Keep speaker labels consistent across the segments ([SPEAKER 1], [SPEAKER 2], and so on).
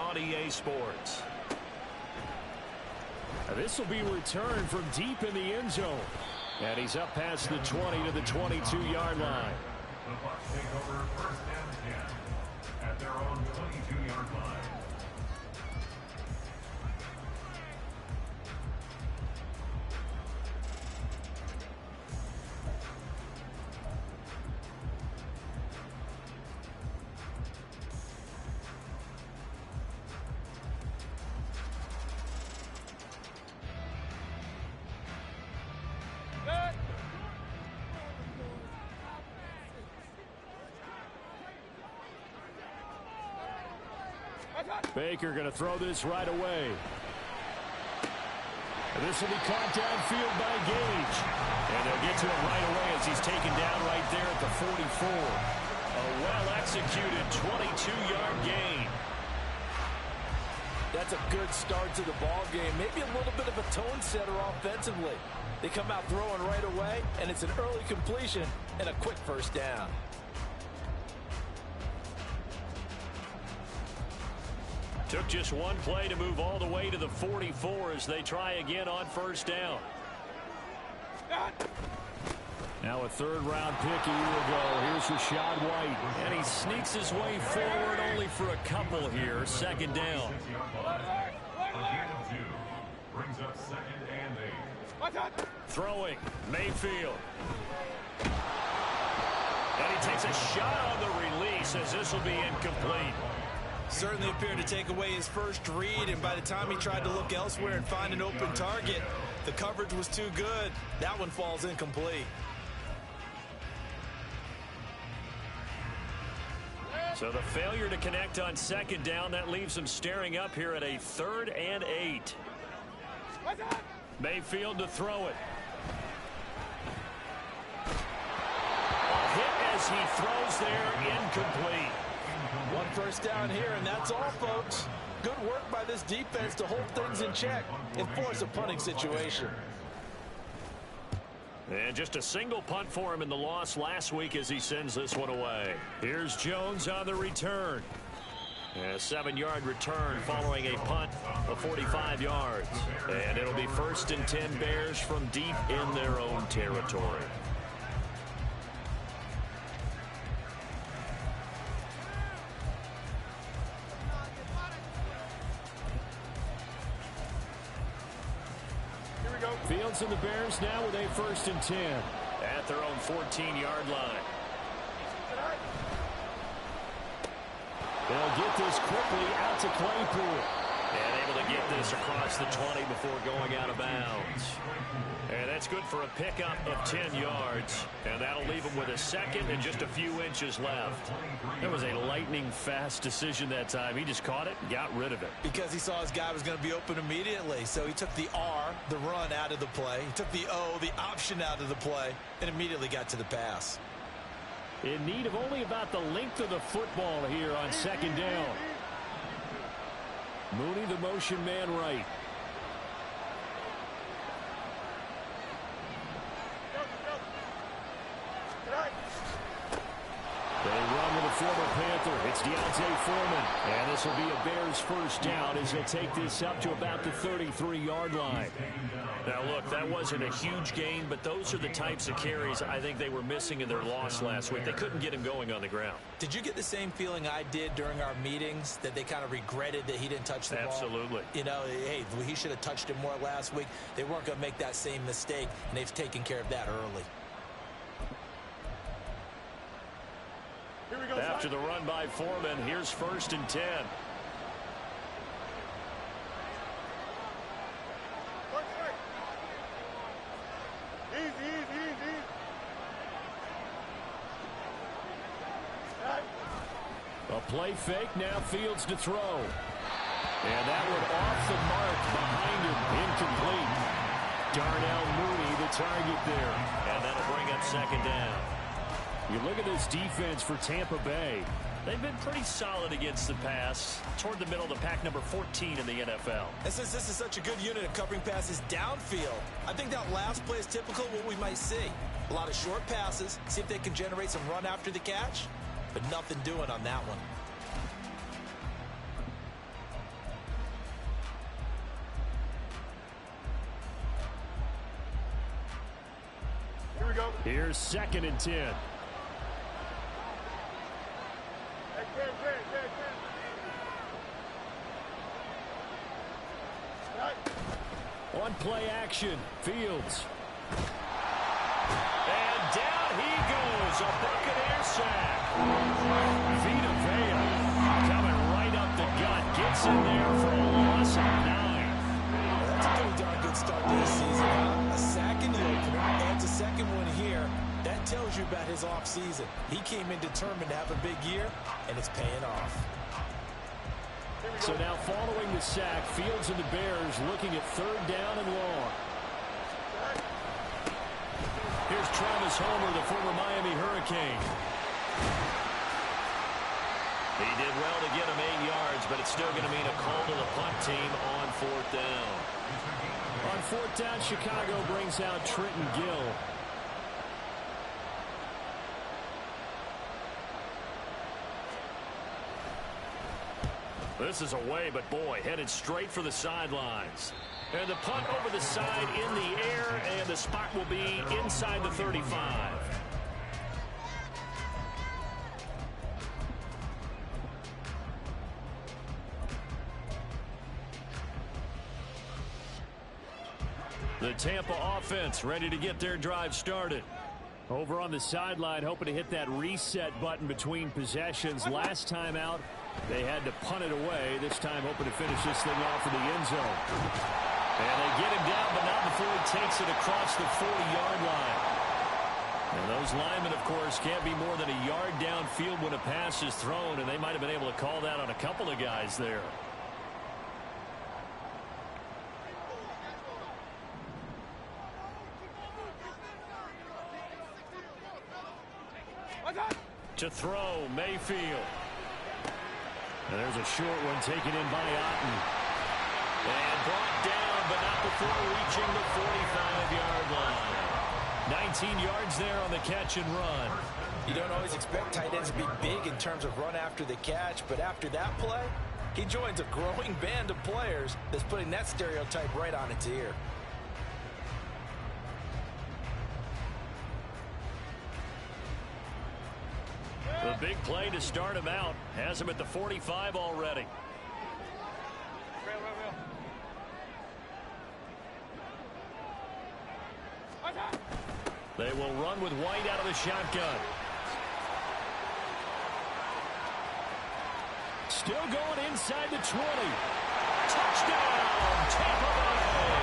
[SPEAKER 1] on EA Sports.
[SPEAKER 2] This will be returned from deep in the end zone. And he's up past the 20 to the 22-yard line.
[SPEAKER 3] The Bucs take over first and 10 at their own 22-yard line.
[SPEAKER 2] Baker going to throw this right away. And this will be caught downfield by Gage. And they'll get to it right away as he's taken down right there at the 44. A well-executed 22-yard gain.
[SPEAKER 4] That's a good start to the ball game. Maybe a little bit of a tone setter offensively. They come out throwing right away, and it's an early completion and a quick first down.
[SPEAKER 1] Took just one play to move all the way to the 44 as they try again on first down.
[SPEAKER 2] Now a third-round pick a year ago. Here's Rachaad White.
[SPEAKER 1] And he sneaks his way forward only for a couple here. Second down.
[SPEAKER 3] Brings up second and 8.
[SPEAKER 1] Throwing. Mayfield. And he takes a shot on the release as this will be incomplete.
[SPEAKER 4] Certainly appeared to take away his first read, and by the time he tried to look elsewhere and find an open target, the coverage was too good. That one falls incomplete.
[SPEAKER 1] So the failure to connect on second down, that leaves him staring up here at a 3rd and 8. Mayfield to throw it. A hit as he throws there, incomplete.
[SPEAKER 4] One first down here, and that's all, folks. Good work by this defense to hold things in check and force a punting situation.
[SPEAKER 1] And just a single punt for him in the loss last week as he sends this one away. Here's Jones on the return. A 7-yard return following a punt of 45 yards. And it'll be 1st and 10 Bears from deep in their own territory.
[SPEAKER 2] Fields and the Bears now with a 1st and 10.
[SPEAKER 1] At their own 14-yard line.
[SPEAKER 2] They'll get this quickly out to Claypool.
[SPEAKER 1] And able to get this across the 20 before going out of bounds. And that's good for a pickup of 10 yards. And that'll leave him with a second and just a few inches left.
[SPEAKER 2] It was a lightning-fast decision that time. He just caught it and got rid of it.
[SPEAKER 4] Because he saw his guy was going to be open immediately. So he took the R, the run, out of the play. He took the O, the option, out of the play, and immediately got to the pass.
[SPEAKER 2] In need of only about the length of the football here on second down. Mooney, the motion man right. They run with a former Panther. It's Deontay Foreman. And this will be a Bears first down as they'll take this up to about the 33-yard line.
[SPEAKER 1] Now, look, that wasn't a huge gain, but those are the types of carries I think they were missing in their loss last week. They couldn't get him going on the ground.
[SPEAKER 4] Did you get the same feeling I did during our meetings, that they kind of regretted that he didn't touch the ball?
[SPEAKER 1] Absolutely.
[SPEAKER 4] You know, hey, he should have touched it more last week. They weren't going to make that same mistake, and they've taken care of that early.
[SPEAKER 1] After the run by Foreman, here's 1st and 10.
[SPEAKER 2] A play fake, now Fields to throw. And that one off the mark behind him, incomplete. Darnell Mooney the target there.
[SPEAKER 1] And that'll bring up second down.
[SPEAKER 2] You look at this defense for Tampa Bay.
[SPEAKER 1] They've been pretty solid against the pass, toward the middle of the pack, number 14 in the NFL.
[SPEAKER 4] And since this is such a good unit of covering passes downfield, I think that last play is typical of what we might see. A lot of short passes, see if they can generate some run after the catch, but nothing doing on that one.
[SPEAKER 2] Here's 2nd and 10. On play action, Fields.
[SPEAKER 1] And down he goes, a Buccaneer sack. Vita Vea coming right up the gut, gets in there for a loss of 9.
[SPEAKER 4] That's a pretty darn good start to the season, huh? A sack in the opener, adds a second one here. That tells you about his offseason. He came in determined to have a big year, and it's paying off.
[SPEAKER 2] So now following the sack, Fields and the Bears looking at 3rd down and long.
[SPEAKER 1] Here's Travis Homer, the former Miami Hurricane. He did well to get him 8 yards, but it's still going to mean a call to the punt team on 4th down.
[SPEAKER 2] On 4th down, Chicago brings out Trenton Gill.
[SPEAKER 1] This is away, but boy, headed straight for the sidelines. And the punt over the side in the air, and the spot will be inside the 35. The Tampa offense ready to get their drive started.
[SPEAKER 2] Over on the sideline, hoping to hit that reset button between possessions. Last time out, they had to punt it away. This time hoping to finish this thing off in the end zone.
[SPEAKER 1] And they get him down, but not before he takes it across the 40-yard line. And those linemen, of course, can't be more than a yard downfield when a pass is thrown, and they might have been able to call that on a couple of guys there. To throw, Mayfield.
[SPEAKER 2] And there's a short one taken in by Otten.
[SPEAKER 1] And brought down, but not before reaching the 45-yard line. 19 yards there on the catch and run.
[SPEAKER 4] You don't always expect tight ends to be big in terms of run after the catch, but after that play, he joins a growing band of players that's putting that stereotype right on its ear.
[SPEAKER 1] The big play to start him out has him at the 45 already. They will run with White out of the shotgun.
[SPEAKER 2] Still going inside the 20.
[SPEAKER 1] Touchdown, Tampa Bay.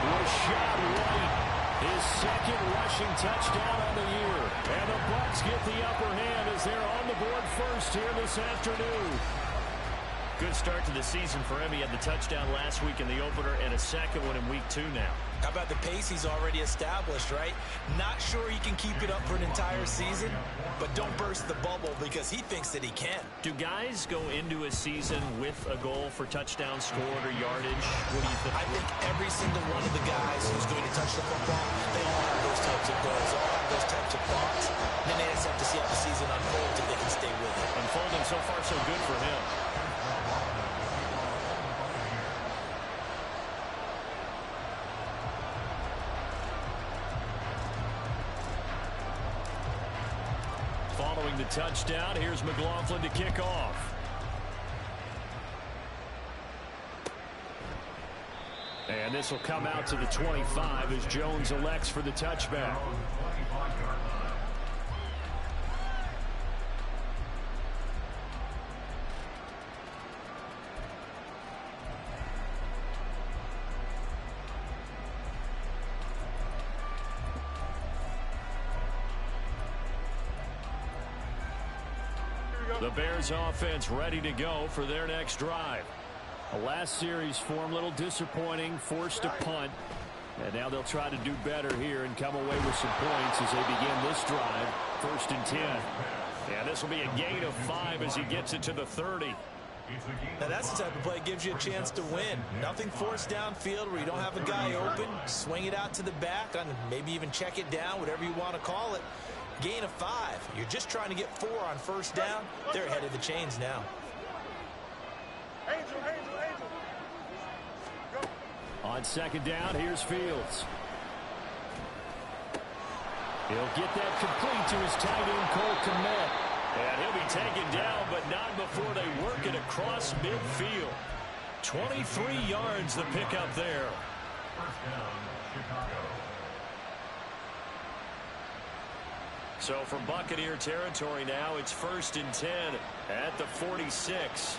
[SPEAKER 2] Rashad White, his 2nd rushing touchdown on the year. And the Bucs get the upper hand as they're on the board first here this afternoon.
[SPEAKER 1] Good start to the season for him. He had the touchdown last week in the opener and a second one in week 2 now.
[SPEAKER 4] How about the pace he's already established, right? Not sure he can keep it up for an entire season, but don't burst the bubble because he thinks that he can.
[SPEAKER 1] Do guys go into a season with a goal for touchdown scored or yardage? What do you think?
[SPEAKER 4] I think every single one of the guys who's going to touch the football, they all have those types of goals, all have those types of thoughts. And then they just have to see how the season unfolds if they can stay with it.
[SPEAKER 1] Unfolding so far so good for him. Following the touchdown, here's McLaughlin to kick off.
[SPEAKER 2] And this will come out to the 25 as Jones elects for the touchback.
[SPEAKER 1] The Bears offense ready to go for their next drive.
[SPEAKER 2] The last series form a little disappointing, forced a punt. And now they'll try to do better here and come away with some points as they begin this drive. 1st and 10.
[SPEAKER 1] Yeah, this will be a gain of 5 as he gets it to the 30.
[SPEAKER 4] Now that's the type of play that gives you a chance to win. Nothing forced downfield where you don't have a guy open. Swing it out to the back, and maybe even check it down, whatever you want to call it. Gain of 5. You're just trying to get 4 on 1st down. They're ahead of the chains now.
[SPEAKER 2] On 2nd down, here's Fields. He'll get that complete to his tight end, Cole Kmet.
[SPEAKER 1] And he'll be taken down, but not before they work it across midfield. 23 yards the pickup there.
[SPEAKER 3] First down, Chicago.
[SPEAKER 1] So from Buccaneer territory now, it's 1st and 10 at the 46.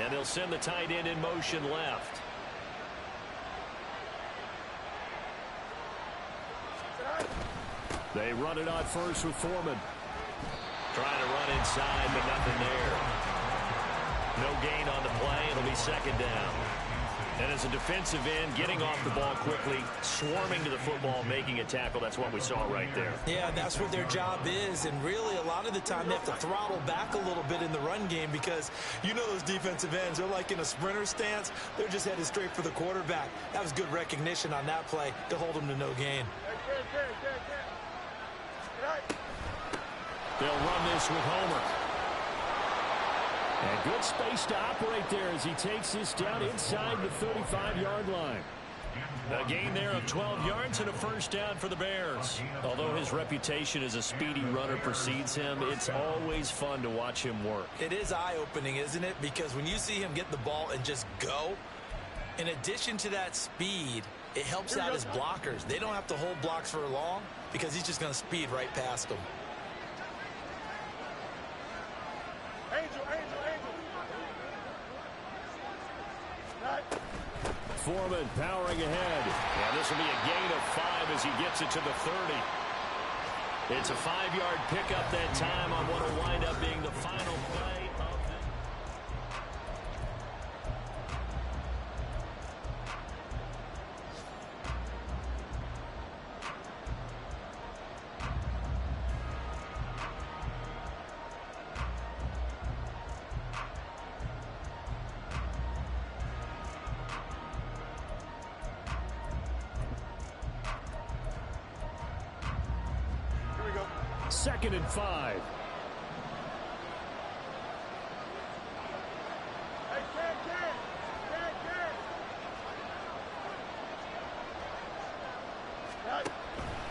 [SPEAKER 1] And they'll send the tight end in motion left.
[SPEAKER 2] They run it on first with Foreman.
[SPEAKER 1] Trying to run inside, but nothing there. No gain on the play. It'll be 2nd down. And as a defensive end, getting off the ball quickly, swarming to the football, making a tackle, that's what we saw right there.
[SPEAKER 4] Yeah, that's what their job is, and really a lot of the time they have to throttle back a little bit in the run game because you know those defensive ends, they're like in a sprinter stance. They're just headed straight for the quarterback. That was good recognition on that play to hold them to no gain.
[SPEAKER 2] They'll run this with Homer. And good space to operate there as he takes this down inside the 35-yard line.
[SPEAKER 1] A gain there of 12 yards and a 1st down for the Bears. Although his reputation as a speedy runner precedes him, it's always fun to watch him work.
[SPEAKER 4] It is eye-opening, isn't it? Because when you see him get the ball and just go, in addition to that speed, it helps out his blockers. They don't have to hold blocks for long because he's just going to speed right past them.
[SPEAKER 2] Foreman powering ahead.
[SPEAKER 1] And this will be a gain of 5 as he gets it to the 30. It's a 5-yard pickup that time on what will wind up being the final play of the...
[SPEAKER 2] Second and 5.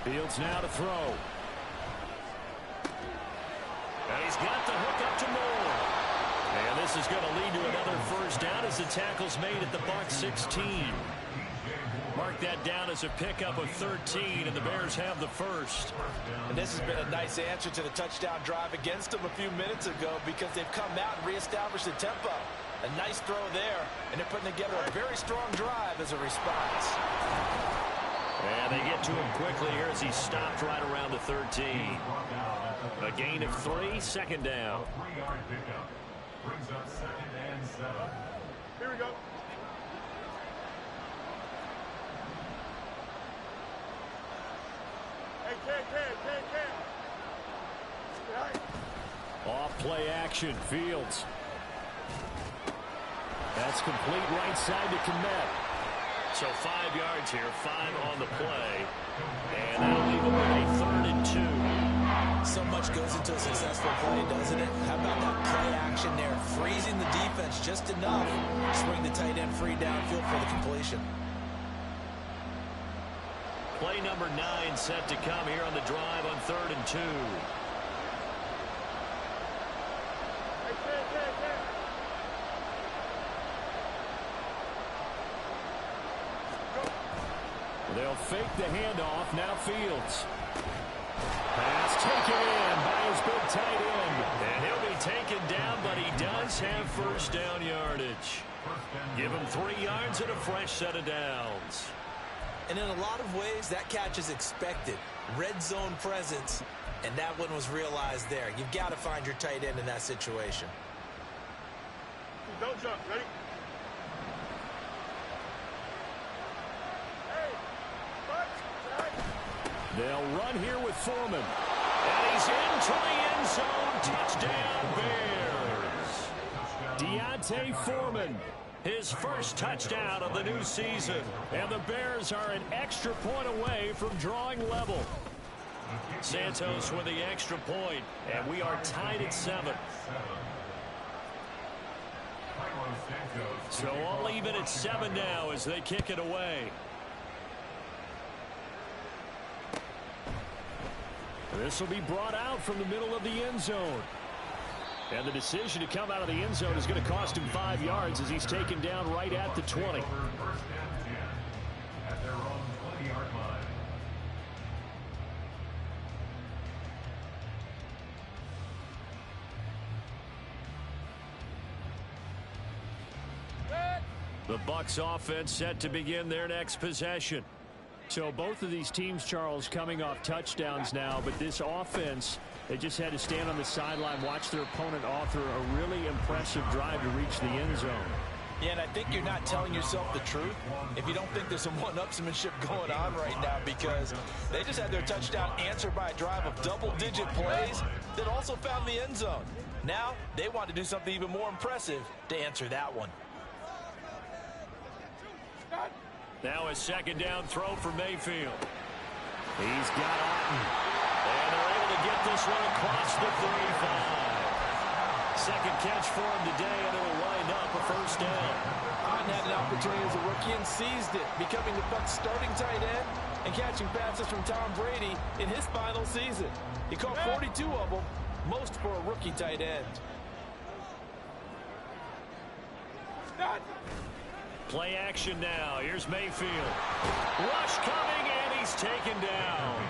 [SPEAKER 2] Fields now to throw.
[SPEAKER 1] And he's got the hook up to Moore. And this is going to lead to another 1st down as the tackle's made at the Bucs 16. Mark that down as a pickup of 13, and the Bears have the 1st.
[SPEAKER 4] And this has been a nice answer to the touchdown drive against them a few minutes ago because they've come out and reestablished the tempo. A nice throw there, and they're putting together a very strong drive as a response.
[SPEAKER 1] And they get to him quickly here as he stopped right around the 13. A gain of 3, 2nd down.
[SPEAKER 3] 3-yard pickup brings up 2nd and 7.
[SPEAKER 5] Here we go.
[SPEAKER 2] Off play action, Fields. That's complete right side to Kmet.
[SPEAKER 1] So 5 yards here, 5 on the play. And that'll leave them with a 3rd and 2.
[SPEAKER 4] So much goes into a successful play, doesn't it? How about that play action there? Freezing the defense just enough to swing the tight end free downfield for the completion.
[SPEAKER 1] Play number 9 set to come here on the drive on 3rd and 2.
[SPEAKER 2] They'll fake the handoff. Now Fields. Pass taken in by his big tight end.
[SPEAKER 1] And he'll be taken down, but he does have 1st down yardage. Give him 3 yards and a fresh set of downs.
[SPEAKER 4] And in a lot of ways, that catch is expected. Red zone presence, and that one was realized there. You've got to find your tight end in that situation.
[SPEAKER 5] Don't jump. Ready?
[SPEAKER 2] They'll run here with Foreman.
[SPEAKER 1] And he's into the end zone. Touchdown, Bears.
[SPEAKER 2] Deontay Foreman.
[SPEAKER 1] His 1st touchdown of the new season.
[SPEAKER 2] And the Bears are an extra point away from drawing level.
[SPEAKER 1] Santos with the extra point, and we are tied at 7. So all even at 7 now as they kick it away.
[SPEAKER 2] This will be brought out from the middle of the end zone. And the decision to come out of the end zone is going to cost him 5 yards as he's taken down right at the 20.
[SPEAKER 3] First and 10 at their own 20-yard line.
[SPEAKER 1] The Bucs offense set to begin their next possession.
[SPEAKER 2] So both of these teams, Charles, coming off touchdowns now, but this offense, they just had to stand on the sideline, watch their opponent author a really impressive drive to reach the end zone.
[SPEAKER 4] Yeah, and I think you're not telling yourself the truth if you don't think there's some one-upsmanship going on right now, because they just had their touchdown answered by a drive of double-digit plays that also found the end zone. Now they want to do something even more impressive to answer that one.
[SPEAKER 1] Now a second down throw for Mayfield. He's got Otten. And they're able to get this one across the 35. Second catch for him today, and it'll wind up a first down.
[SPEAKER 4] Otten had an opportunity as a rookie and seized it, becoming the Bucs' starting tight end and catching passes from Tom Brady in his final season. He caught 42 of them, most for a rookie tight end.
[SPEAKER 1] Play action now. Here's Mayfield. Rush coming, and he's taken down.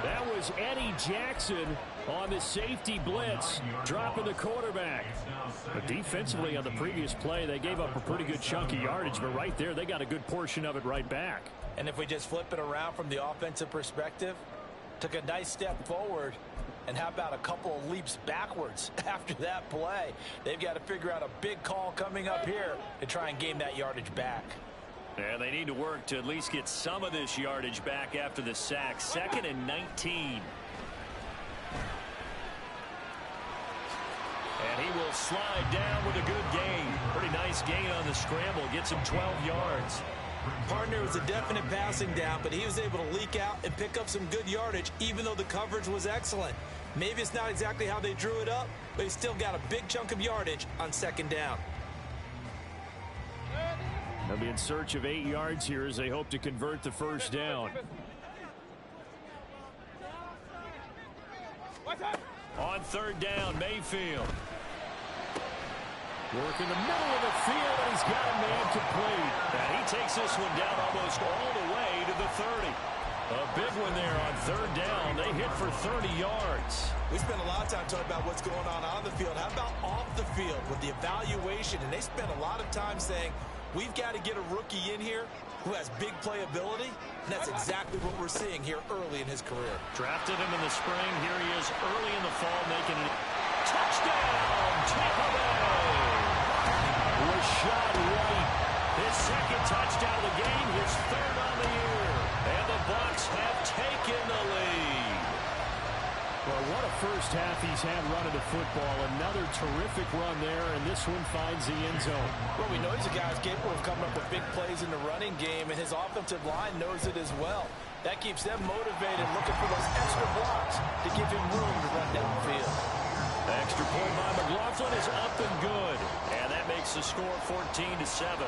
[SPEAKER 2] That was Eddie Jackson on the safety blitz, dropping the quarterback. But defensively on the previous play, they gave up a pretty good chunk of yardage, but right there, they got a good portion of it right back.
[SPEAKER 4] And if we just flip it around from the offensive perspective, took a nice step forward, and how about a couple of leaps backwards after that play? They've got to figure out a big call coming up here to try and gain that yardage back.
[SPEAKER 1] And they need to work to at least get some of this yardage back after the sack. 2nd and 19. And he will slide down with a good gain. Pretty nice gain on the scramble. Gets him 12 yards.
[SPEAKER 4] Partner was a definite passing down, but he was able to leak out and pick up some good yardage, even though the coverage was excellent. Maybe it's not exactly how they drew it up, but he still got a big chunk of yardage on second down.
[SPEAKER 2] They'll be in search of 8 yards here as they hope to convert the first down.
[SPEAKER 1] On third down, Mayfield.
[SPEAKER 2] Work in the middle of the field, and he's got a man complete.
[SPEAKER 1] And he takes this one down almost all the way to the 30. A big one there on third down. They hit for 30 yards.
[SPEAKER 4] We spent a lot of time talking about what's going on the field. How about off the field with the evaluation? And they spent a lot of time saying, we've got to get a rookie in here who has big playability. And that's exactly what we're seeing here early in his career.
[SPEAKER 1] Drafted him in the spring. Here he is early in the fall making it. Touchdown, Tampa Bay.
[SPEAKER 2] Rashad White.
[SPEAKER 1] His second touchdown of the game, his third on the year. And the Bucs have taken the lead.
[SPEAKER 2] Well, what a first half he's had running the football. Another terrific run there, and this one finds the end zone.
[SPEAKER 4] Well, we know he's a guy who's capable of coming up with big plays in the running game, and his offensive line knows it as well. That keeps them motivated, looking for those extra blocks to give him room to run downfield.
[SPEAKER 1] Extra point by McLaughlin is up and good. And that makes the score 14-7.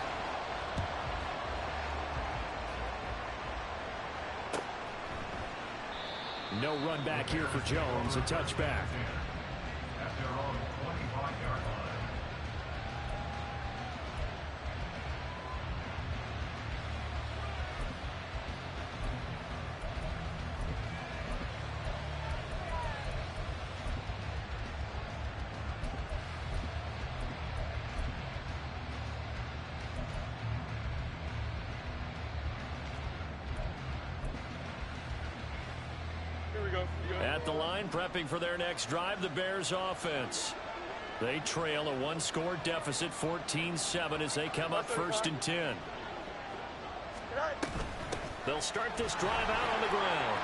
[SPEAKER 2] No run back here for Jones. A touchback.
[SPEAKER 3] At their own 25-yard line.
[SPEAKER 1] At the line, prepping for their next drive, the Bears offense. They trail a one-score deficit, 14-7, as they come up 1st and 10. They'll start this drive out on the ground.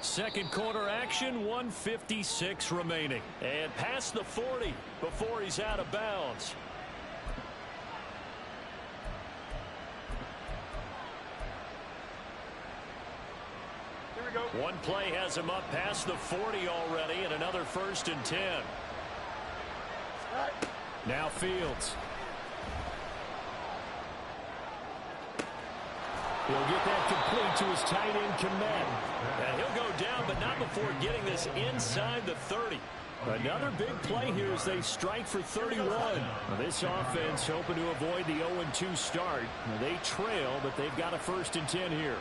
[SPEAKER 1] Second quarter action, 1:56 remaining. And past the 40 before he's out of bounds. One play has him up past the 40 already, and another 1st and 10.
[SPEAKER 2] Now Fields. He'll get that complete to his tight end, Komet.
[SPEAKER 1] And he'll go down, but not before getting this inside the 30.
[SPEAKER 2] Another big play here as they strike for 31. Now, this offense hoping to avoid the 0-2 start. Now, they trail, but they've got a 1st and 10 here.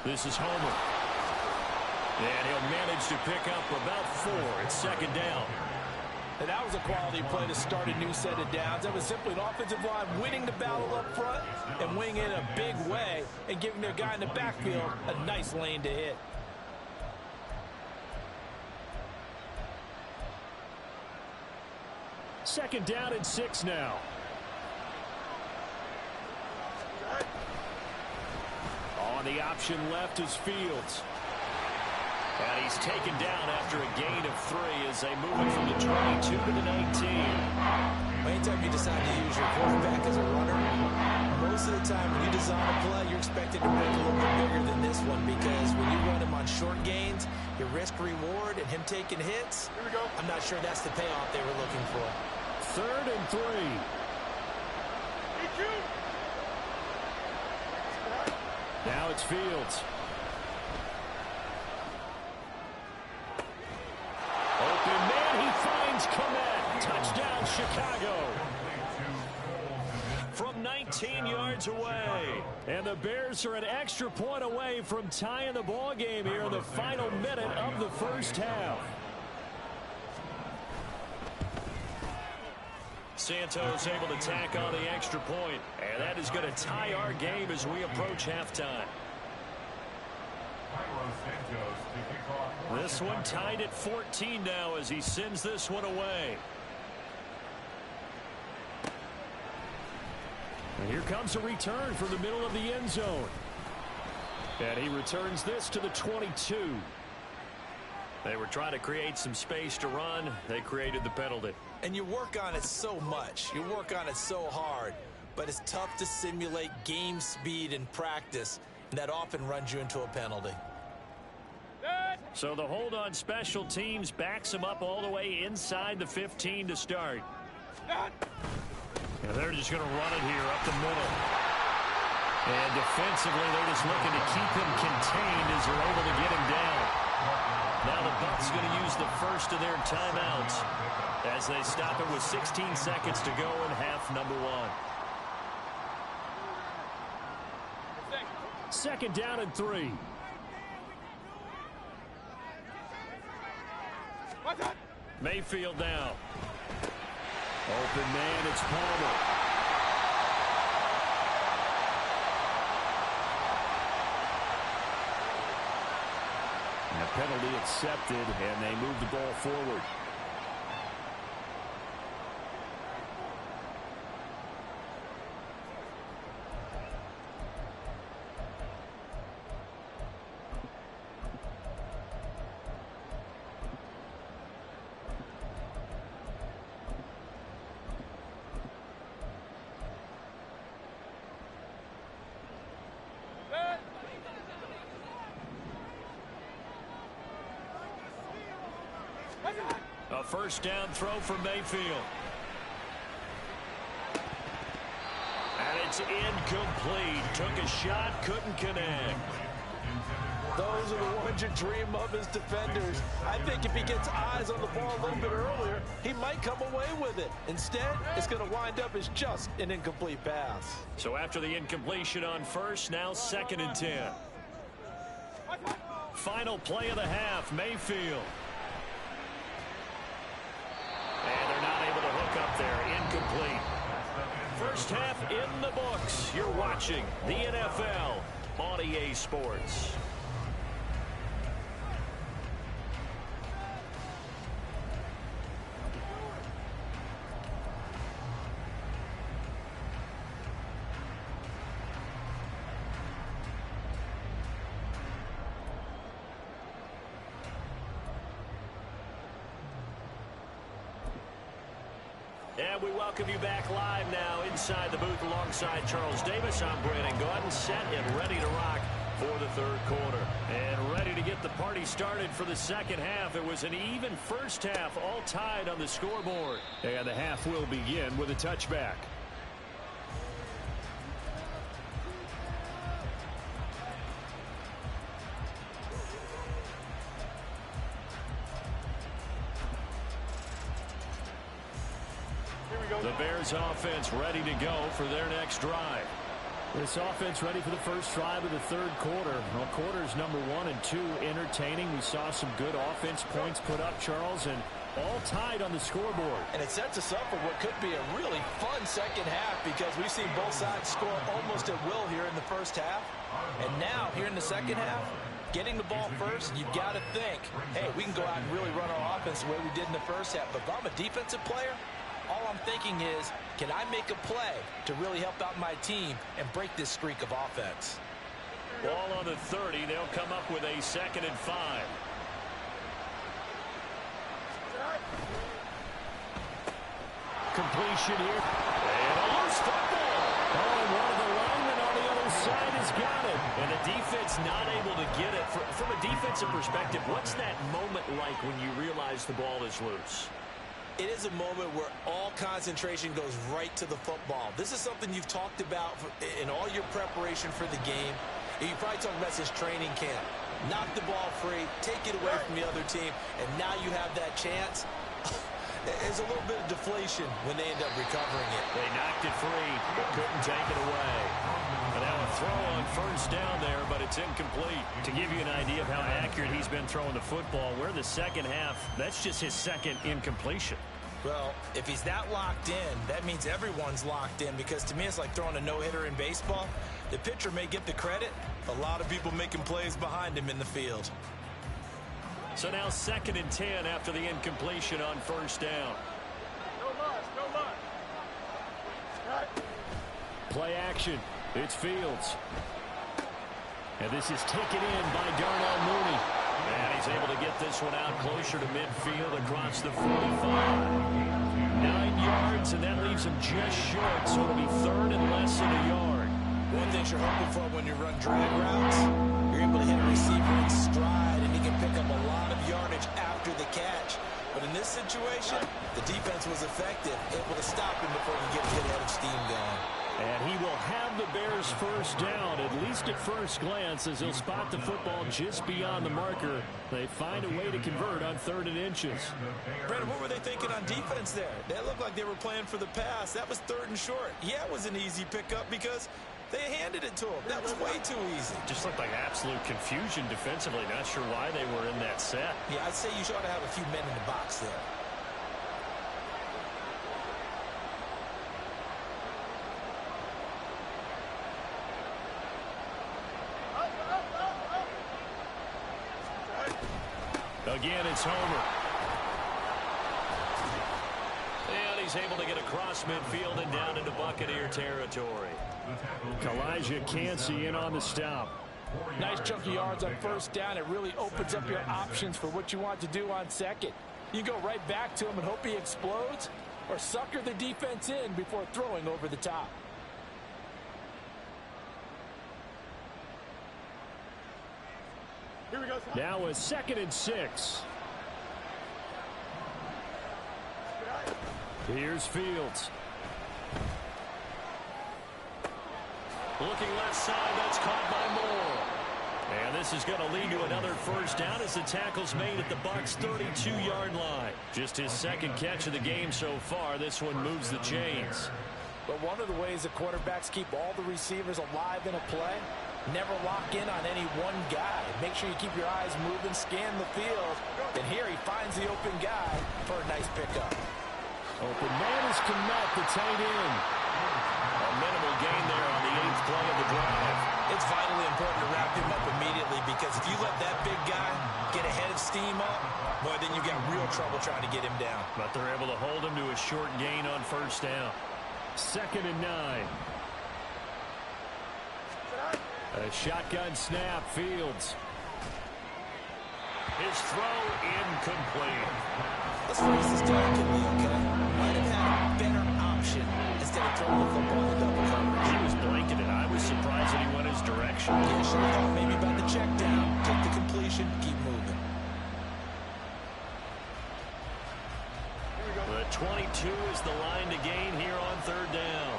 [SPEAKER 1] This is Homer. And he'll manage to pick up about 4. It's 2nd down.
[SPEAKER 4] And that was a quality play to start a new set of downs. That was simply an offensive line winning the battle up front and winning it in a big way and giving their guy in the backfield a nice lane to hit.
[SPEAKER 2] Second down and 6 now. On the option left is Fields.
[SPEAKER 1] And he's taken down after a gain of 3 as they move it from the 22 to the 19.
[SPEAKER 4] Anytime you decide to use your quarterback as a runner, most of the time when you design a play, you're expected to make a little bit bigger than this one because when you run him on short gains, your risk-reward and him taking hits, I'm not sure that's the payoff they were looking for.
[SPEAKER 2] 3rd and 3. Now it's Fields. Open man, he finds Komet. Touchdown, Chicago.
[SPEAKER 1] From 19 yards away.
[SPEAKER 2] And the Bears are an extra point away from tying the ball game here in the final minute of the 1st half.
[SPEAKER 1] Santos able to tack on the extra point. And that is going to tie our game as we approach halftime. This one tied at 14 now as he sends this one away.
[SPEAKER 2] And here comes a return from the middle of the end zone. And he returns this to the 22.
[SPEAKER 1] They were trying to create some space to run. They created the penalty.
[SPEAKER 4] And you work on it so much. You work on it so hard. But it's tough to simulate game speed in practice. And that often runs you into a penalty.
[SPEAKER 1] So the hold on special teams backs him up all the way inside the 15 to start. And they're just going to run it here up the middle. And defensively, they're just looking to keep him contained as they're able to get him down. Now the Bucs going to use the first of their timeouts as they stop it with 16 seconds to go in half number 1.
[SPEAKER 2] 2nd down and 3.
[SPEAKER 1] Mayfield now.
[SPEAKER 2] Open man, it's Palmer. And a penalty accepted, and they move the ball forward.
[SPEAKER 1] A 1st down throw for Mayfield. And it's incomplete. Took a shot, couldn't connect.
[SPEAKER 4] Those are the ones you dream of as defenders. I think if he gets eyes on the ball a little bit earlier, he might come away with it. Instead, it's going to wind up as just an incomplete pass.
[SPEAKER 1] So after the incompletion on 1st, now 2nd and 10. Final play of the half, Mayfield. And they're not able to hook up there. Incomplete. 1st half in the books. You're watching the NFL on EA Sports. And we welcome you back live now inside the booth alongside Charles Davis. I'm Brandon Gaudin, set and ready to rock for the third quarter. And ready to get the party started for the second half. It was an even first half, all tied on the scoreboard.
[SPEAKER 2] And the half will begin with a touchback.
[SPEAKER 1] The Bears offense ready to go for their next drive.
[SPEAKER 2] This offense ready for the first drive of the third quarter. Well, quarters number 1 and 2 entertaining. We saw some good offense points put up, Charles, and all tied on the scoreboard.
[SPEAKER 4] And it sets us up for what could be a really fun second half because we've seen both sides score almost at will here in the first half. And now, here in the second half, getting the ball first, you've got to think, hey, we can go out and really run our offense the way we did in the first half. But if I'm a defensive player, all I'm thinking is, can I make a play to really help out my team and break this streak of offense?
[SPEAKER 1] Ball on the 30. They'll come up with a 2nd and 5.
[SPEAKER 2] Completion here.
[SPEAKER 1] And a loose football.
[SPEAKER 2] Oh, and one of the linemen on the other side has got it.
[SPEAKER 1] And the defense not able to get it. From a defensive perspective, what's that moment like when you realize the ball is loose?
[SPEAKER 4] It is a moment where all concentration goes right to the football. This is something you've talked about in all your preparation for the game. And you probably talked about since training camp. Knock the ball free, take it away from the other team, and now you have that chance. There's a little bit of deflation when they end up recovering it.
[SPEAKER 1] They knocked it free, but couldn't take it away. And now a throw on first down there, but it's incomplete.
[SPEAKER 2] To give you an idea of how accurate he's been throwing the football, we're the second half. That's just his second incompletion.
[SPEAKER 4] Well, if he's that locked in, that means everyone's locked in because to me it's like throwing a no-hitter in baseball. The pitcher may get the credit. A lot of people making plays behind him in the field.
[SPEAKER 1] So now 2nd and 10 after the incompletion on first down.
[SPEAKER 2] Play action. It's Fields. And this is taken in by Darnell Mooney.
[SPEAKER 1] And he's able to get this one out closer to midfield across the 45.
[SPEAKER 2] 9 yards, and that leaves him just short, so it'll be 3rd and less than a yard.
[SPEAKER 4] One thing you're hoping for when you run drag routes, you're able to hit a receiver in stride, and he can pick up a lot of yardage after the catch. But in this situation, the defense was effective, able to stop him before he get a good head of steam going.
[SPEAKER 2] And he will have the Bears first down, at least at first glance, as he'll spot the football just beyond the marker. They find a way to convert on 3rd and inches.
[SPEAKER 4] Brandon, what were they thinking on defense there? They looked like they were playing for the pass. That was 3rd and short. Yeah, it was an easy pickup because they handed it to him. That was way too easy.
[SPEAKER 2] Just looked like absolute confusion defensively. Not sure why they were in that set.
[SPEAKER 4] Yeah, I'd say you ought to have a few men in the box there.
[SPEAKER 2] Again, it's Homer.
[SPEAKER 1] And he's able to get across midfield and down into Buccaneer territory.
[SPEAKER 2] Kalijah Cansey in on the stop.
[SPEAKER 5] Nice chunk of yards on first down. It really opens up your options for what you want to do on second. You go right back to him and hope he explodes, or sucker the defense in before throwing over the top.
[SPEAKER 2] Now a 2nd and 6. Here's Fields.
[SPEAKER 1] Looking left side, that's caught by Moore. And this is going to lead to another first down as the tackle's made at the Bucs' 32-yard line. Just his 2nd catch of the game so far. This one moves the chains.
[SPEAKER 5] But one of the ways the quarterbacks keep all the receivers alive in a play, never lock in on any one guy. Make sure you keep your eyes moving, scan the field. And here he finds the open guy for a nice pickup.
[SPEAKER 2] Open man is Kmet, the tight end.
[SPEAKER 1] A minimal gain there on the 8th play of the drive.
[SPEAKER 4] It's vitally important to wrap him up immediately because if you let that big guy get a head of steam up, boy, then you got real trouble trying to get him down.
[SPEAKER 2] But they're able to hold him to a short gain on first down. 2nd and 9. A shotgun snap, Fields.
[SPEAKER 1] His throw incomplete.
[SPEAKER 4] Let's face this delicately, okay? Might have had a better option instead of throwing the football in double coverage.
[SPEAKER 1] He was blanketed. I was was surprised that he went his direction.
[SPEAKER 4] Yeah, should have thought maybe about the check down. Take the completion, keep moving.
[SPEAKER 1] The 22 is the line to gain here on third down.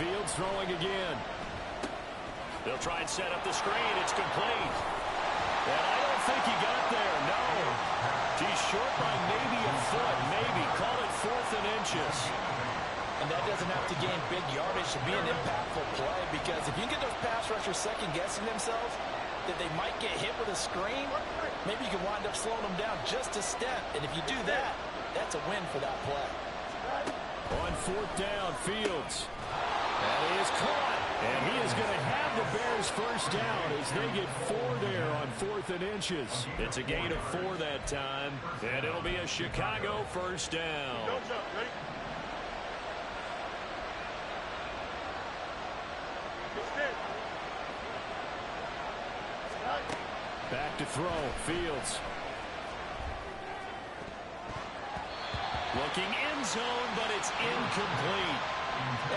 [SPEAKER 2] Fields throwing again.
[SPEAKER 1] They'll try and set up the screen. It's complete. And I don't think he got there. No. He's short by maybe a foot. Maybe. Call it 4th and inches.
[SPEAKER 5] And that doesn't have to gain big yardage to be an impactful play, because if you get those pass rushers second-guessing themselves that they might get hit with a screen, maybe you can wind up slowing them down just a step. And if you do that, that's a win for that play.
[SPEAKER 2] On 4th down, Fields. And he is caught. And he is going to have the Bears first down as they get 4 there on 4th and inches.
[SPEAKER 1] It's a gain of 4 that time. And it'll be a Chicago first down.
[SPEAKER 2] Back to throw. Fields.
[SPEAKER 1] Looking end zone, but it's incomplete.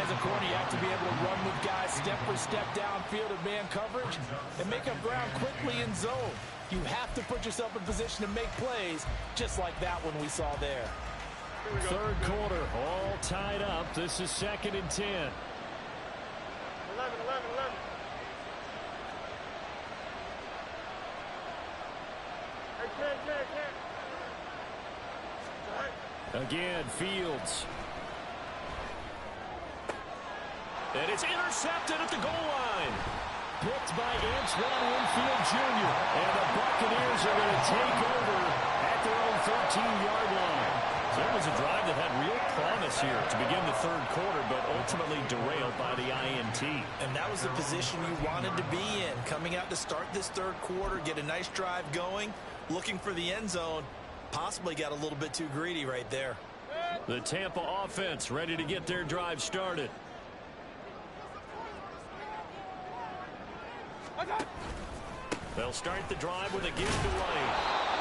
[SPEAKER 5] As a corner, you have to be able to run with guys step for step downfield in man coverage and make up ground quickly in zone. You have to put yourself in position to make plays, just like that one we saw there.
[SPEAKER 2] Third quarter, all tied up. This is 2nd and 10.
[SPEAKER 6] 11.
[SPEAKER 2] Again, Fields.
[SPEAKER 1] And it's intercepted at the goal line.
[SPEAKER 2] Picked by Antoine Winfield Jr. And the Buccaneers are going to take over at their own 13-yard line. So that was a drive that had real promise here to begin the third quarter, but ultimately derailed by the INT.
[SPEAKER 4] And that was the position you wanted to be in. Coming out to start this third quarter, get a nice drive going, looking for the end zone. Possibly got a little bit too greedy right there.
[SPEAKER 2] The Tampa offense ready to get their drive started.
[SPEAKER 1] They'll start the drive with a give to White.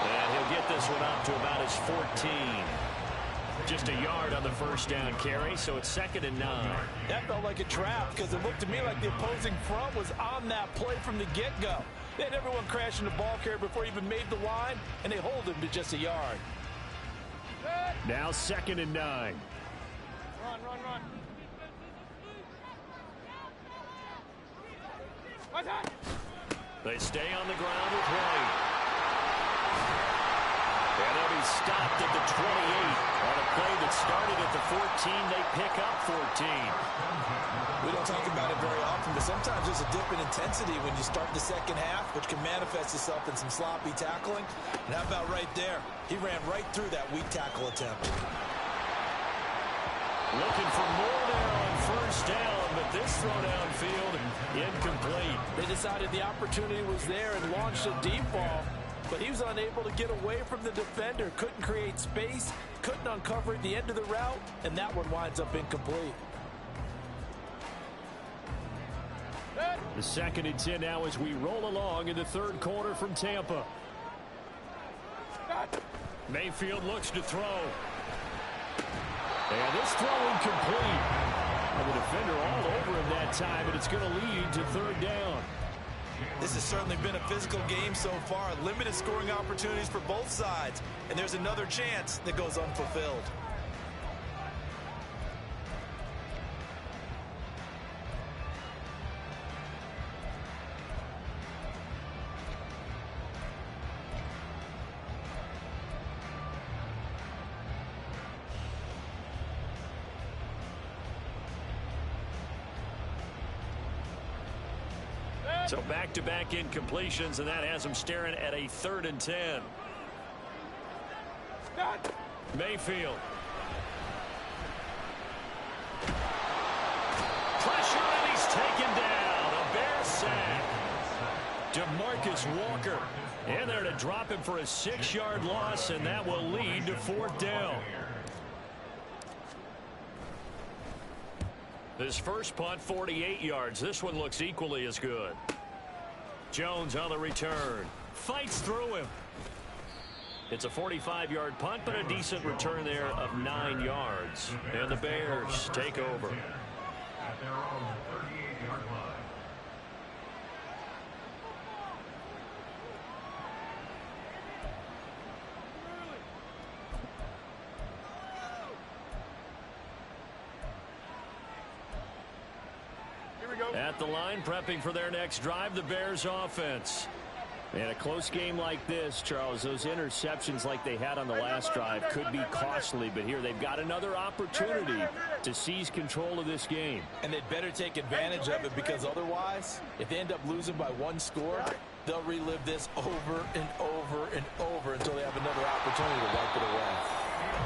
[SPEAKER 1] And he'll get this one up to about his 14. Just a yard on the first down carry, so it's 2nd and 9.
[SPEAKER 5] That felt like a trap, because it looked to me like the opposing front was on that play from the get-go. They had everyone crashing the ball carrier before he even made the line, and they hold him to just a yard.
[SPEAKER 2] Now 2nd and 9.
[SPEAKER 6] Run.
[SPEAKER 1] They stay on the ground with White. And they'll be stopped at the 28. On a play that started at the 14, they pick up 14.
[SPEAKER 4] We don't talk about it very often, but sometimes there's a dip in intensity when you start the second half, which can manifest itself in some sloppy tackling. And how about right there? He ran right through that weak tackle attempt.
[SPEAKER 1] Looking for more there on first down, but this throw downfield incomplete.
[SPEAKER 5] They decided the opportunity was there and launched a deep ball, but he was unable to get away from the defender. Couldn't create space, couldn't uncover at the end of the route, and that one winds up incomplete.
[SPEAKER 2] The 2nd and 10 now as we roll along in the third quarter from Tampa. Mayfield looks to throw. And this throw incomplete. And the defender all over him that time, and it's going to lead to third down.
[SPEAKER 4] This has certainly been a physical game so far. Limited scoring opportunities for both sides. And there's another chance that goes unfulfilled.
[SPEAKER 1] So back-to-back incompletions, and that has them staring at a 3rd and 10. Mayfield. Pressure, and he's taken down. A Bears sack. DeMarcus Walker in there to drop him for a 6-yard loss, and that will lead to 4th down. His first punt, 48 yards. This one looks equally as good. Jones on the return. Fights through him. It's a 45-yard punt, but a decent return there of 9 yards. And the Bears take over.
[SPEAKER 3] at their own 38-yard line.
[SPEAKER 2] At the line, prepping for their next drive, the Bears offense. In a close game like this, Charles, those interceptions like they had on the last drive could be costly, but here they've got another opportunity to seize control of this game.
[SPEAKER 5] And they'd better take advantage of it, because otherwise, if they end up losing by one score, they'll relive this over and over and over until they have another opportunity to wipe it away.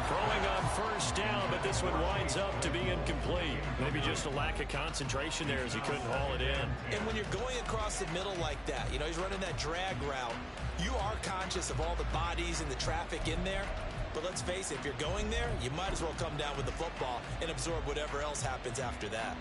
[SPEAKER 2] Throwing on first down, but this one winds up to be incomplete. Maybe just a lack of concentration there as he couldn't haul it in.
[SPEAKER 4] And when you're going across the middle like that, you know, he's running that drag route, you are conscious of all the bodies and the traffic in there. But let's face it, if you're going there, you might as well come down with the football and absorb whatever else happens after that.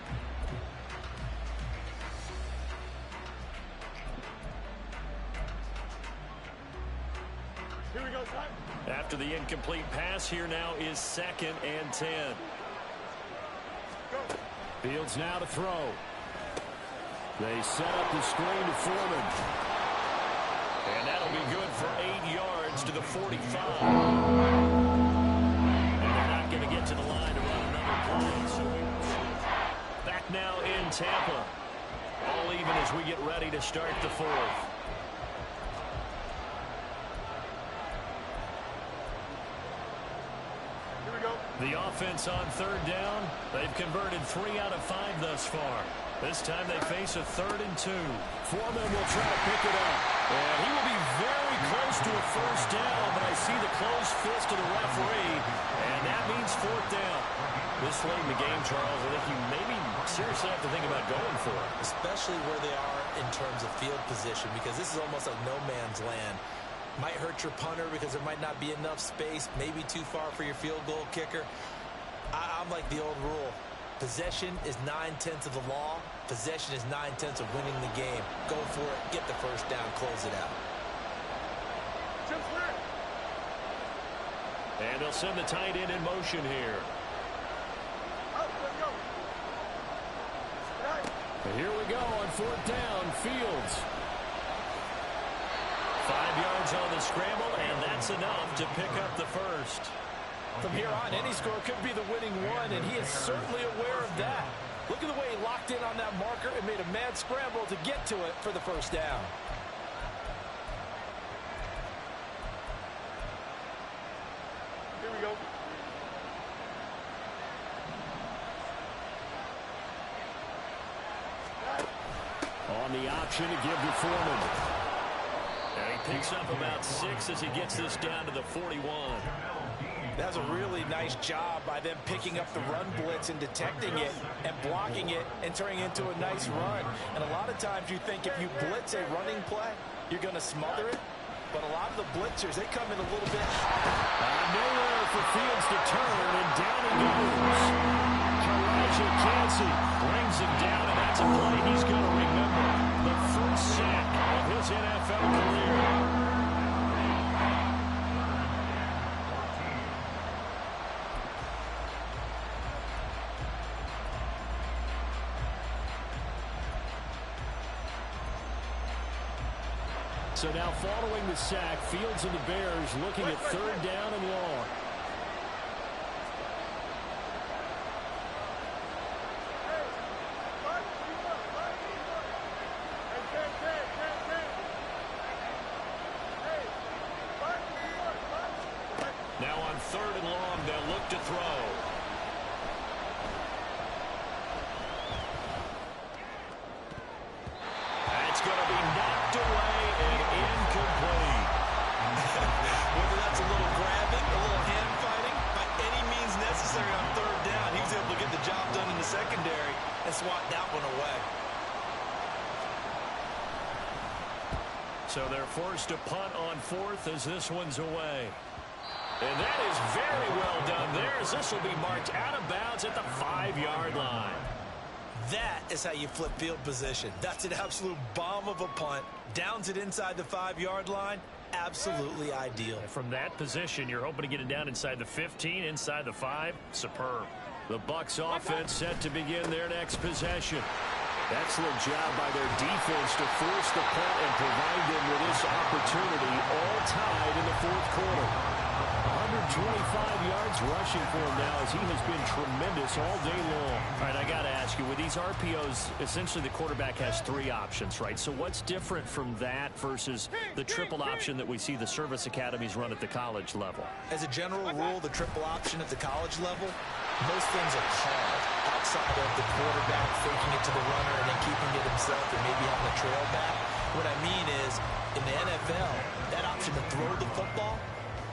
[SPEAKER 6] Here we go, son.
[SPEAKER 2] After the incomplete pass, here now is 2nd and 10.
[SPEAKER 6] Go.
[SPEAKER 2] Fields now to throw. They set up the screen to Foreman. And that'll be good for 8 yards to the 45. And they're not going to get to the line to run another play. So back now in Tampa. All even as we get ready to start the 4th. The offense on 3rd down. They've converted 3 out of 5 thus far. This time they face a 3rd and 2. Foreman will try to pick it up. And he will be very close to a first down, but I see the closed fist of the referee, and that means 4th down. This late in the game, Charles, I think you maybe seriously have to think about going for it.
[SPEAKER 4] Especially where they are in terms of field position, because this is almost like no man's land. Might hurt your punter because there might not be enough space, maybe too far for your field goal kicker. I'm like the old rule. Possession is 9/10 of the law. Possession is 9/10 of winning the game. Go for it, get the first down, close it out.
[SPEAKER 2] And they'll send the tight end in motion here. And here we go on 4th down. Fields. 5 yards on the scramble, and that's enough to pick up the first.
[SPEAKER 5] From here on, any score could be the winning one, and he is certainly aware of that. Look at the way he locked in on that marker and made a mad scramble to get to it for the first down.
[SPEAKER 6] Here we go.
[SPEAKER 2] On the option to give to Foreman. And he picks up about 6 as he gets this down to the 41.
[SPEAKER 5] That's a really nice job by them picking up the run blitz and detecting it and blocking it and turning it into a nice run. And a lot of times you think if you blitz a running play, you're going to smother it. But a lot of the blitzers, they come in a little bit high.
[SPEAKER 2] Nowhere for Fields to turn, and down he goes. Elijah Cansey brings him down, and that's a play he's going to remember. The first sack of his NFL career. So now following the sack, Fields and the Bears looking at 3rd down and long. Now on 3rd and long, they'll look to throw. That's going to be knocked away and incomplete.
[SPEAKER 4] Whether that's a little grabbing, a little hand fighting, by any means necessary on 3rd down, he was able to get the job done in the secondary and swat that one away.
[SPEAKER 2] So they're forced to punt on 4th as this one's away. And that is very well done there, as this will be marked out of bounds at the 5-yard line.
[SPEAKER 4] That is how you flip field position. That's an absolute bomb of a punt. Downs it inside the 5-yard line. Absolutely ideal.
[SPEAKER 2] From that position, you're hoping to get it down inside the 15, inside the 5. Superb. The Bucs offense set to begin their next possession. Excellent job by their defense to force the punt and provide them with this opportunity, all tied in the fourth quarter. 125 yards rushing for him now as he has been tremendous all day long.
[SPEAKER 1] All right, I got to ask you, with these RPOs, essentially the quarterback has 3 options, right? So what's different from that versus the triple option that we see the service academies run at the college level?
[SPEAKER 4] As a general rule, the triple option at the college level, most things are called outside of the quarterback faking it to the runner and then keeping it himself and maybe having a trail back. What I mean is, in the NFL, that option to throw the football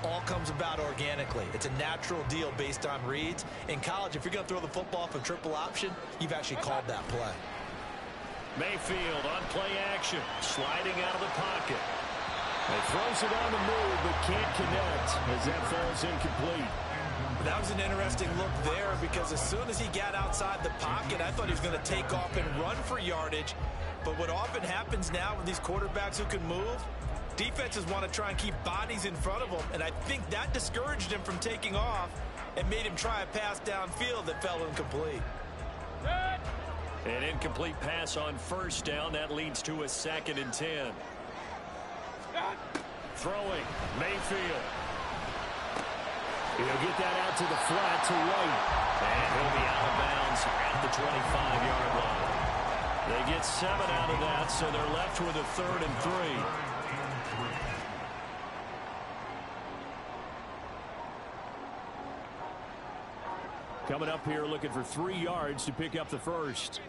[SPEAKER 4] all comes about organically. It's a natural deal based on reads. In college, if you're going to throw the football from triple option, you've actually called that play.
[SPEAKER 1] Mayfield on play action, sliding out of the pocket.
[SPEAKER 2] He throws it on the move, but can't connect as that falls incomplete.
[SPEAKER 4] That was an interesting look there because as soon as he got outside the pocket, I thought he was going to take off and run for yardage. But what often happens now with these quarterbacks who can move, defenses want to try and keep bodies in front of them, and I think that discouraged him from taking off and made him try a pass downfield that fell incomplete.
[SPEAKER 1] An incomplete pass on first down. That leads to a 2nd and 10.
[SPEAKER 2] Throwing, Mayfield. He'll get that out to the flat to White.
[SPEAKER 1] And he'll be out of bounds at the 25-yard line. They get 7 out of that, so they're left with a 3rd and 3.
[SPEAKER 2] Coming up here looking for 3 yards to pick up the first.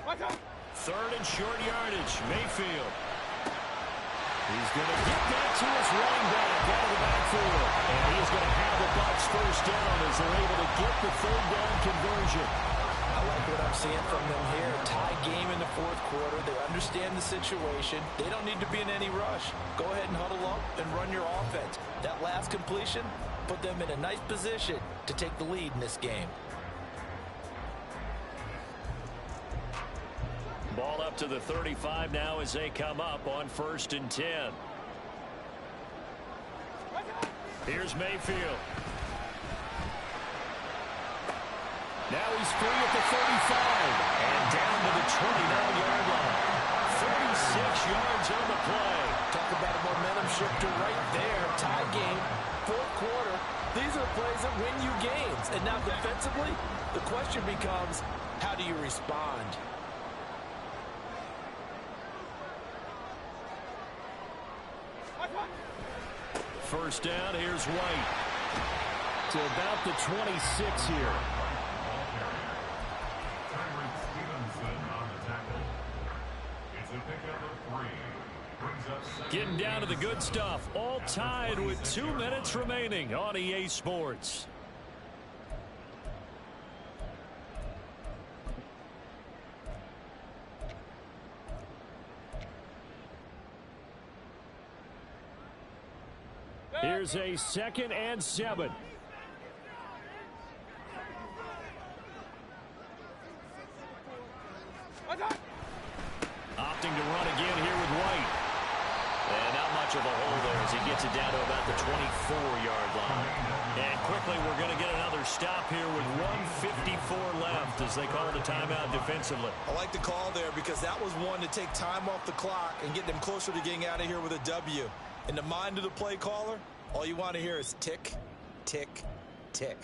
[SPEAKER 1] 3rd and short yardage. Mayfield.
[SPEAKER 2] He's going to get that to his running back out of the backfield.
[SPEAKER 1] And he's going to have the Bucs first down as they're able to get the 3rd down conversion.
[SPEAKER 5] I like what I'm seeing from them here. Tie game in the fourth quarter. They understand the situation. They don't need to be in any rush. Go ahead and huddle up and run your offense. That last completion put them in a nice position to take the lead in this game.
[SPEAKER 1] Ball up to the 35 now as they come up on 1st and 10. Here's Mayfield.
[SPEAKER 2] Now he's free at the 35.
[SPEAKER 1] And down to the 29-yard line. 36 yards on the play.
[SPEAKER 5] Talk about a momentum shifter right there. Tie game, fourth quarter. These are plays that win you games. And now defensively, the question becomes, how do you respond?
[SPEAKER 2] First down, here's White. To about the 26 here.
[SPEAKER 1] Getting down to the good stuff. All tied with 2 minutes remaining on EA Sports.
[SPEAKER 2] Here's a 2nd and 7.
[SPEAKER 1] Opting to run again here with White. And not much of a hole there as he gets it down to about the 24-yard line. And quickly we're going to get another stop here with 1:54 left as they call the timeout defensively.
[SPEAKER 4] I like the call there because that was one to take time off the clock and get them closer to getting out of here with a W. In the mind of the play caller, all you want to hear is tick, tick, tick.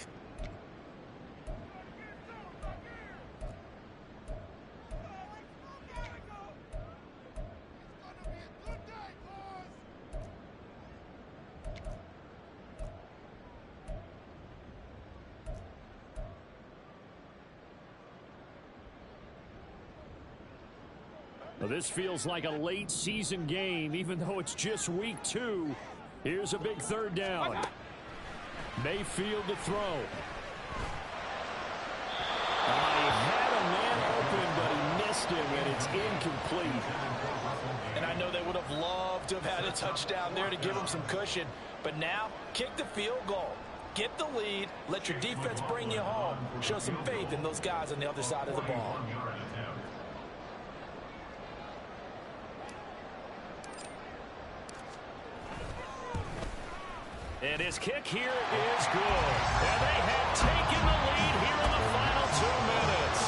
[SPEAKER 2] Well, this feels like a late season game, even though it's just week 2. Here's a big 3rd down. Mayfield to throw. He had a man open, but he missed him, and it's incomplete.
[SPEAKER 5] And I know they would have loved to have had a touchdown there to give them some cushion. But now, kick the field goal. Get the lead. Let your defense bring you home. Show some faith in those guys on the other side of the ball.
[SPEAKER 1] And his kick here is good. And they have taken the lead here in the final 2 minutes.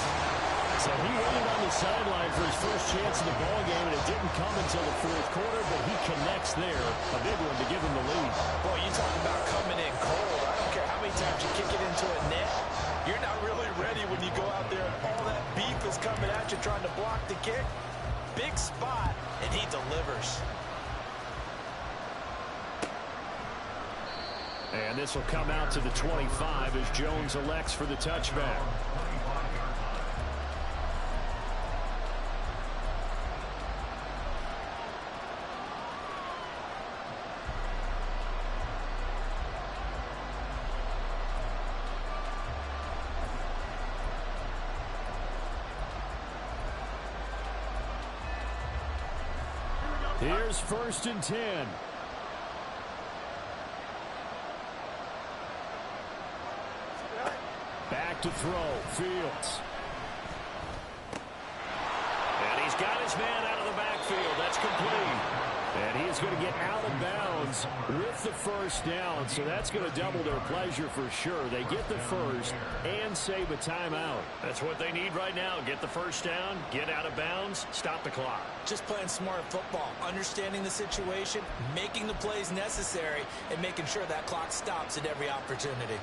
[SPEAKER 2] So he waited on the sideline for his first chance in the ballgame, and it didn't come until the fourth quarter, but he connects there. A big one to give him the lead.
[SPEAKER 5] Boy, you talk about coming in cold. I don't care how many times you kick it into a net. You're not really ready when you go out there and all that beef is coming at you trying to block the kick. Big spot, and he delivers.
[SPEAKER 2] And this will come out to the 25 as Jones elects for the touchback. Here's 1st and 10. Back to throw. Fields.
[SPEAKER 1] And he's got his man out of the backfield. That's complete.
[SPEAKER 2] And he is going to get out of bounds with the first down. So that's going to double their pleasure for sure. They get the first and save a timeout.
[SPEAKER 1] That's what they need right now. Get the first down, get out of bounds, stop the clock.
[SPEAKER 4] Just playing smart football, understanding the situation, making the plays necessary, and making sure that clock stops at every opportunity.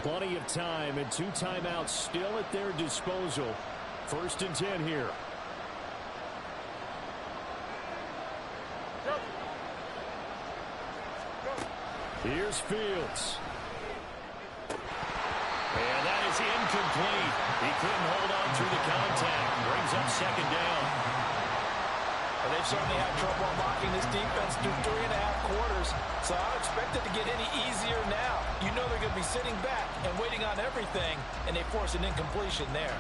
[SPEAKER 2] Plenty of time and 2 timeouts still at their disposal. 1st and 10 here. Here's Fields.
[SPEAKER 1] And that is incomplete. He couldn't hold on through the contact. Brings up 2nd down.
[SPEAKER 5] Well, they've certainly had trouble unlocking this defense through 3.5 quarters, so I don't expect it to get any easier now. You know they're going to be sitting back and waiting on everything, and they force an incompletion there.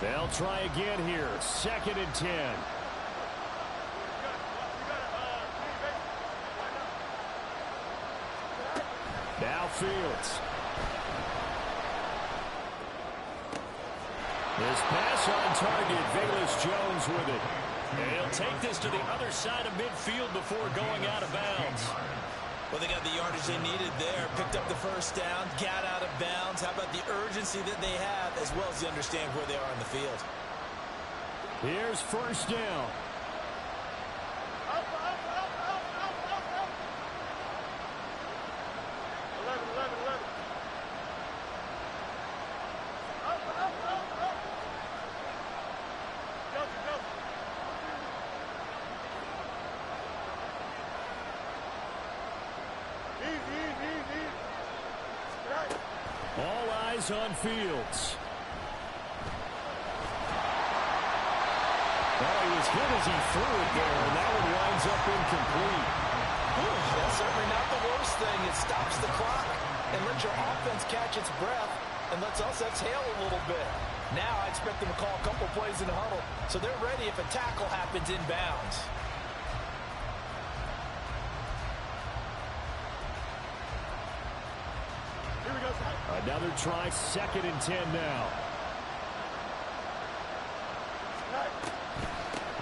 [SPEAKER 2] They'll try again here. 2nd and 10. Now Fields. This pass on target. Velus Jones with it.
[SPEAKER 1] And he'll take this to the other side of midfield before going out of bounds.
[SPEAKER 4] Well, they got the yardage they needed there. Picked up the first down, got out of bounds. How about the urgency that they have, as well as they understand where they are in the field.
[SPEAKER 2] Here's 1st down. All eyes on Fields. Well, he was hit as he threw it there, and that one winds up incomplete.
[SPEAKER 5] That's certainly not the worst thing. It stops the clock and lets your offense catch its breath and lets us exhale a little bit. Now I expect them to call a couple plays in the huddle, so they're ready if a tackle happens in bounds.
[SPEAKER 2] Another try, 2nd and 10 now.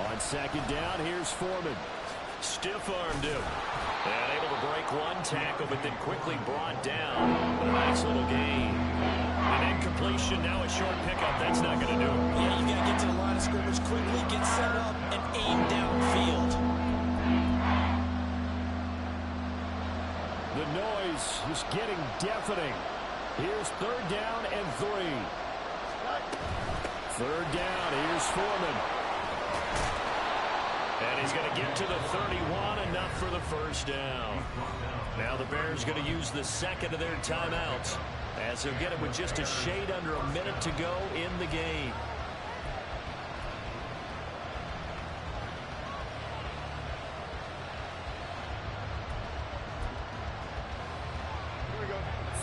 [SPEAKER 2] On 2nd down, here's Foreman.
[SPEAKER 1] Stiff-armed him. And able to break one tackle, but then quickly brought down. A nice little gain. An incompletion, now a short pickup. That's not going to do it.
[SPEAKER 4] Yeah, you got to get to the line of scrimmage quickly, get set up, and aim downfield.
[SPEAKER 2] The noise is getting deafening. Here's 3rd down and 3. 3rd down, here's Foreman.
[SPEAKER 1] And he's going to get to the 31, enough for the first down. Now the Bears going to use the 2nd of their timeouts, as they'll get it with just a shade under a minute to go in the game.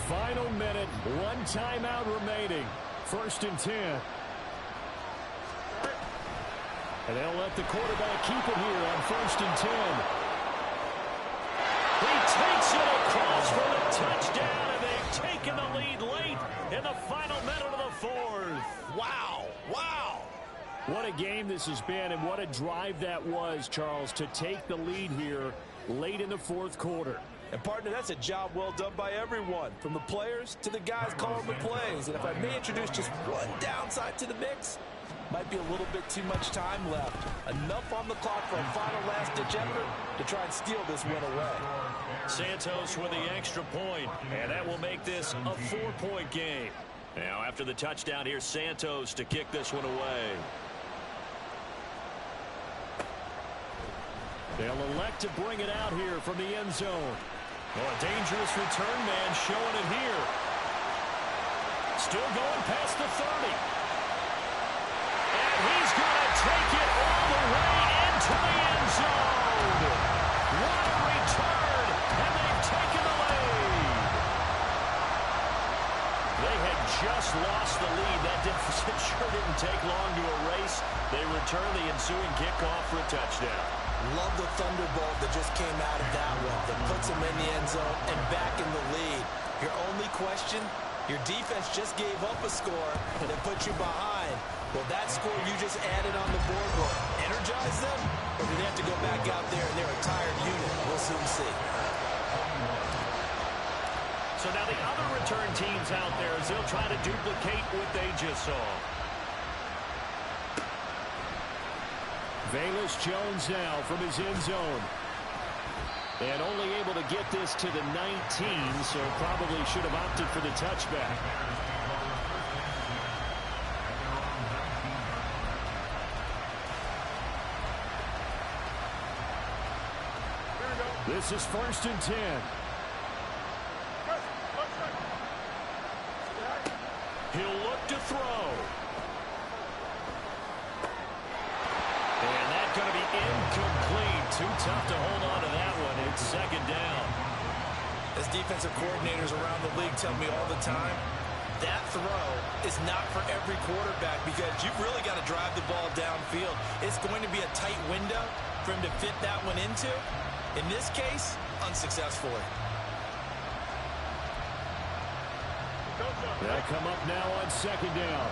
[SPEAKER 2] Final minute, 1 timeout remaining. 1st and 10. And they'll let the quarterback keep it here on 1st and 10.
[SPEAKER 1] He takes it across for the touchdown, and they've taken the lead late in the final minute of the 4th.
[SPEAKER 4] Wow. Wow.
[SPEAKER 2] What a game this has been, and what a drive that was, Charles, to take the lead here late in the 4th quarter.
[SPEAKER 5] And, partner, that's a job well done by everyone, from the players to the guys calling the plays. And if I may introduce just one downside to the mix, might be a little bit too much time left. Enough on the clock for a final last-ditch effort to try and steal this win away.
[SPEAKER 1] Santos with the extra point, and that will make this a 4-point game. Now, after the touchdown, here's Santos to kick this one away.
[SPEAKER 2] They'll elect to bring it out here from the end zone.
[SPEAKER 1] Well, a dangerous return man showing it here. Still going past the 30. And he's going to take it all the way into the end zone. What a return, and they've taken the lead. They had just lost the lead. That deficit sure didn't take long to erase. They return the ensuing kickoff for a touchdown.
[SPEAKER 4] Love the thunderbolt that just came out of that one that puts them in the end zone and back in the lead. Your only question, your defense just gave up a score and it put you behind. Well, that score you just added on the board will energize them, or do they have to go back out there and they're a tired unit? We'll soon see.
[SPEAKER 1] So now the other return teams out there as they'll try to duplicate what they just saw.
[SPEAKER 2] Velus Jones now from his end zone. And only able to get this to the 19, so probably should have opted for the touchback. This is 1st and 10.
[SPEAKER 1] He'll look to throw. Going to be incomplete. Too tough to hold on to that one. It's 2nd down.
[SPEAKER 4] As defensive coordinators around the league tell me all the time, that throw is not for every quarterback because you've really got to drive the ball downfield. It's going to be a tight window for him to fit that one into. In this case, unsuccessfully.
[SPEAKER 2] They'll come up now on 2nd down.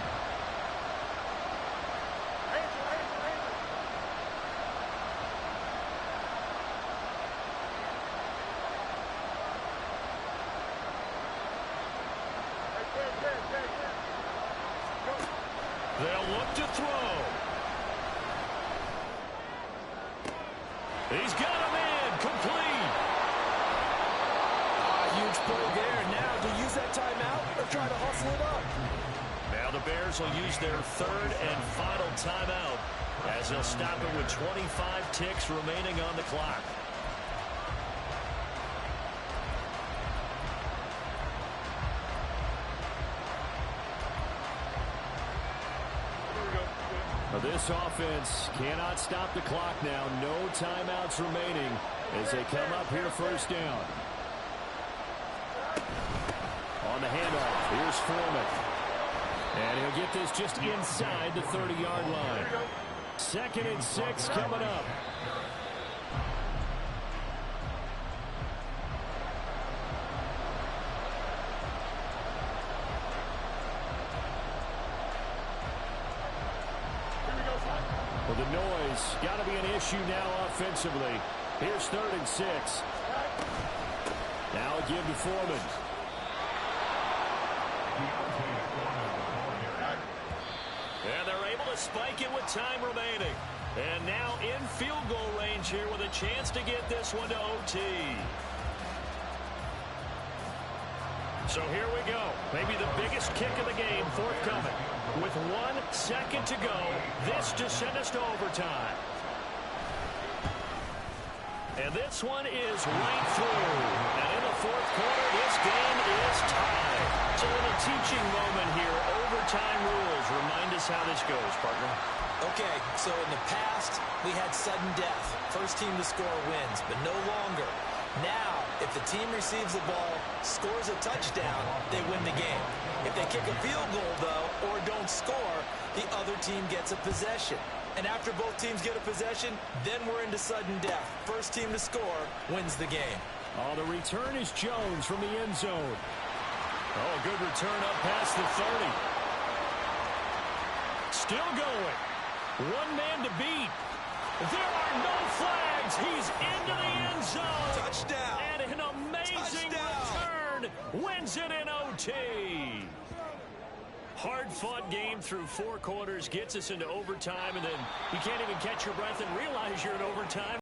[SPEAKER 1] They'll look to throw. He's got him in. Complete.
[SPEAKER 5] Huge play there. Now, do you use that timeout or try to hustle it up?
[SPEAKER 1] Now the Bears will use their 3rd and final timeout as they'll stop it with 25 ticks remaining on the clock.
[SPEAKER 2] This offense cannot stop the clock now. No timeouts remaining as they come up here 1st down. On the handoff, here's Foreman. And he'll get this just inside the 30-yard line. 2nd and 6 coming up. Well, the noise got to be an issue now offensively. Here's 3rd and 6. Now a give to Foreman.
[SPEAKER 1] And they're able to spike it with time remaining. And now in field goal range here with a chance to get this one to OT. So here we go. Maybe the biggest kick of the game forthcoming. With 1 second to go, this to send us to overtime. And this one is right through. And in the 4th quarter, this game is tied. So in a teaching moment here, overtime rules. Remind us how this goes, partner.
[SPEAKER 4] Okay, so in the past, we had sudden death. First team to score wins, but no longer. Now, If the team receives the ball, scores a touchdown, they win the game. If they kick a field goal, though, or don't score, the other team gets a possession. And after both teams get a possession, then we're into sudden death. First team to score wins the game.
[SPEAKER 2] Oh, the return is Jones from the end zone. Oh, a good return up past the 30. Still going. One man to beat. There are no flags. He's into the end zone.
[SPEAKER 4] Touchdown.
[SPEAKER 2] And an amazing return. Wins it in OT. Hard-fought game through 4 quarters, gets us into overtime, and then you can't even catch your breath and realize you're in overtime.